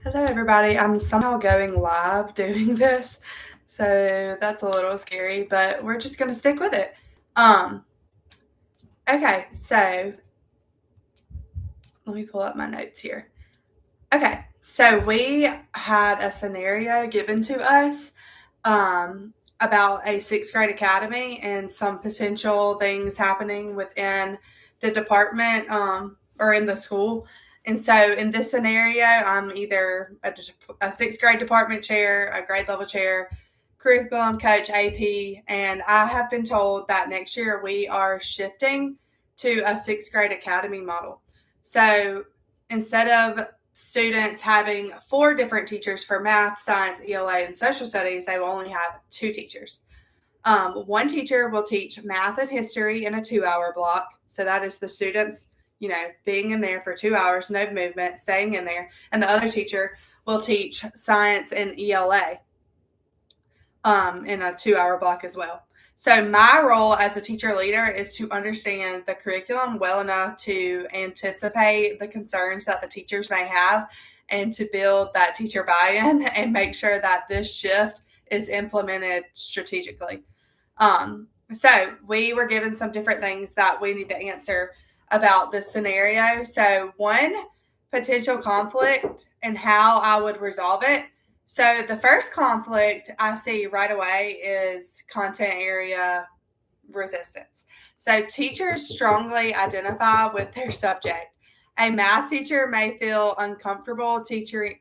Hello, everybody. I'm somehow going live doing this, so that's a little scary, but we're just going to stick with it. Um, okay, so let me pull up my notes here. Okay, so we had a scenario given to us about a sixth grade academy and some potential things happening within the department or in the school. And so in this scenario, I'm either a sixth grade department chair, a grade level chair, curriculum coach, AP, and I have been told that next year we are shifting to a sixth grade academy model. So instead of students having four different teachers for math, science, ELA, and social studies, they will only have two teachers. One teacher will teach math and history in a 2 hour block. So that is the students, being in there for 2 hours, no movement, staying in there. And the other teacher will teach science and ELA in a 2 hour block as well. So my role as a teacher leader is to understand the curriculum well enough to anticipate the concerns that the teachers may have and to build that teacher buy-in and make sure that this shift is implemented strategically. So we were given some different things that we need to answer about this scenario. So one, potential conflict and how I would resolve it. So the first conflict I see right away is content area resistance. So teachers strongly identify with their subject. A math teacher may feel uncomfortable teaching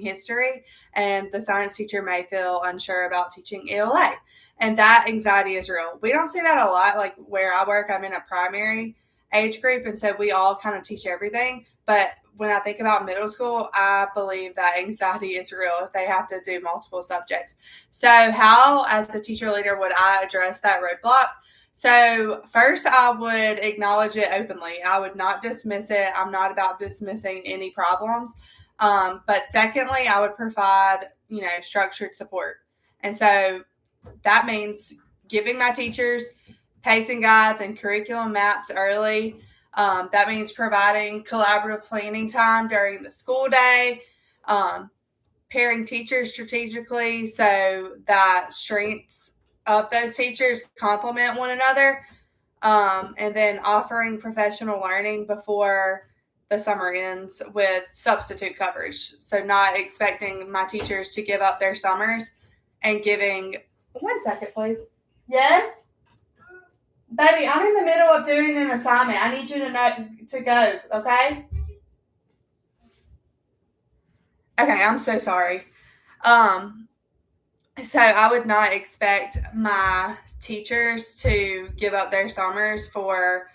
history, and the science teacher may feel unsure about teaching ELA. And that anxiety is real. We don't see that a lot. Like where I work, I'm in a primary age group, and so we all kind of teach everything. But when I think about middle school, I believe that anxiety is real if they have to do multiple subjects. So, how, as a teacher leader, would I address that roadblock? So, first, I would acknowledge it openly. I would not dismiss it. I'm not about dismissing any problems. But secondly, I would provide, structured support. And so that means giving my teachers pacing guides and curriculum maps early. That means providing collaborative planning time during the school day, pairing teachers strategically so that strengths of those teachers complement one another, and then offering professional learning before the summer ends with substitute coverage. So, not expecting my teachers to give up their summers and giving. 1 second, please. Yes? Baby, I'm in the middle of doing an assignment. I need you to go, okay? Okay, I'm so sorry. Um, so I would not expect my teachers to give up their summers for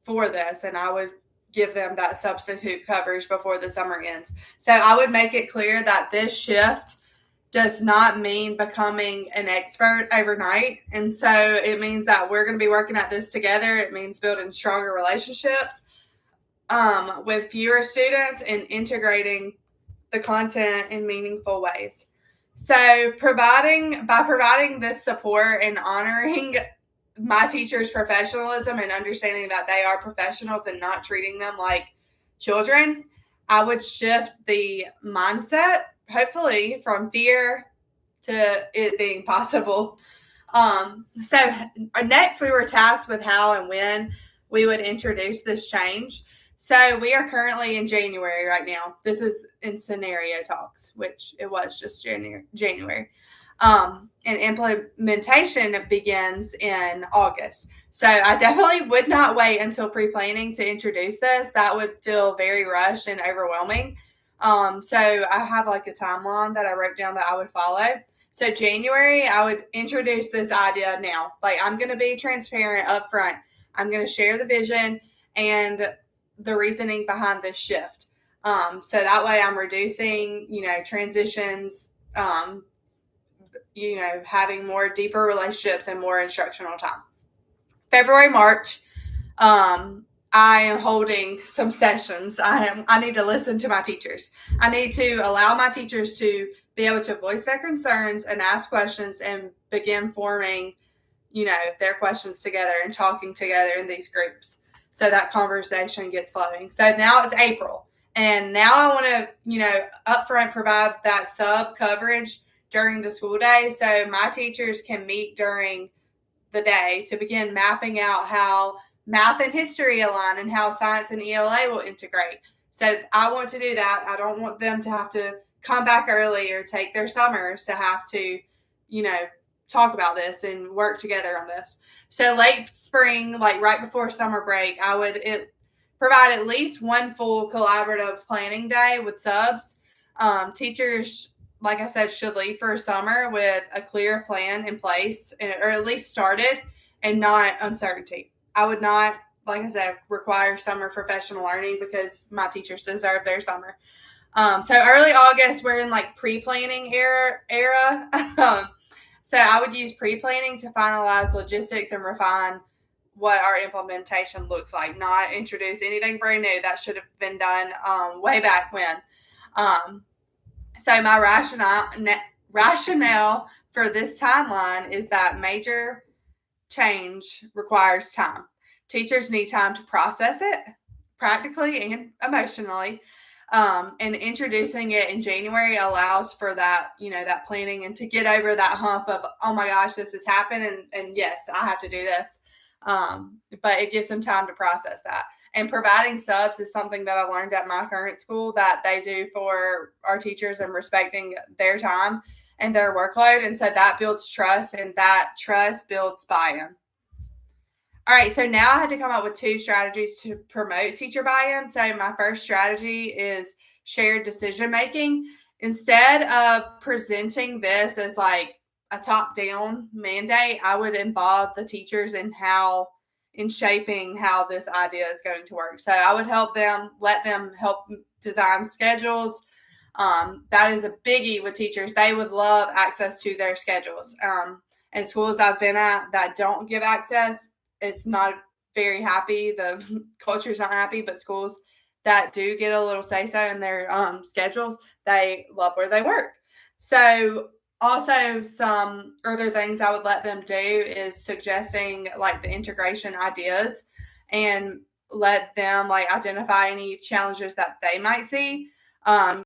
this, and I would give them that substitute coverage before the summer ends. So I would make it clear that this shift does not mean becoming an expert overnight. And so it means that we're going to be working at this together. It means building stronger relationships with fewer students and integrating the content in meaningful ways. So by providing this support and honoring my teachers' professionalism and understanding that they are professionals and not treating them like children, I would shift the mindset, hopefully, from fear to it being possible. So next we were tasked with how and when we would introduce this change. So we are currently in January right now. This is in scenario talks, which it was just January. And implementation begins in August. So I definitely would not wait until pre-planning to introduce this. That would feel very rushed and overwhelming. So I have like a timeline that I wrote down that I would follow. So January, I would introduce this idea now. Like I'm going to be transparent up front. I'm going to share the vision and the reasoning behind this shift. So that way I'm reducing, transitions, having more deeper relationships and more instructional time. February, March, I am holding some sessions. I need to listen to my teachers. I need to allow my teachers to be able to voice their concerns and ask questions and begin forming, their questions together and talking together in these groups so that conversation gets flowing. So now it's April. And now I want to, upfront provide that sub coverage during the school day so my teachers can meet during the day to begin mapping out how math and history align and how science and ELA will integrate. So I want to do that. I don't want them to have to come back early or take their summers to have to, you know, talk about this and work together on this. So late spring, like right before summer break, I would provide at least one full collaborative planning day with subs. Teachers, like I said, should leave for summer with a clear plan in place, or at least started, and not uncertainty. I would not, like I said, require summer professional learning because my teachers deserve their summer. So early August, we're in like pre-planning era. So I would use pre-planning to finalize logistics and refine what our implementation looks like, not introduce anything brand new. That should have been done way back when. So my rationale for this timeline is that major change requires time. Teachers need time to process it practically and emotionally. And introducing it in January allows for that, that planning and to get over that hump of, oh my gosh, this has happened. And yes, I have to do this. But it gives them time to process that. And providing subs is something that I learned at my current school that they do for our teachers and respecting their time and their workload. And so that builds trust, and that trust builds buy-in. All right, so now I had to come up with 2 strategies to promote teacher buy-in. So my first strategy is shared decision making. Instead of presenting this as like a top-down mandate, I would involve the teachers in shaping how this idea is going to work. So I would let them help design schedules. That is a biggie with teachers. They would love access to their schedules. And schools I've been at that don't give access, it's not very happy. The culture's not happy, but schools that do get a little say-so in their schedules, they love where they work. So also some other things I would let them do is suggesting like the integration ideas and let them like identify any challenges that they might see.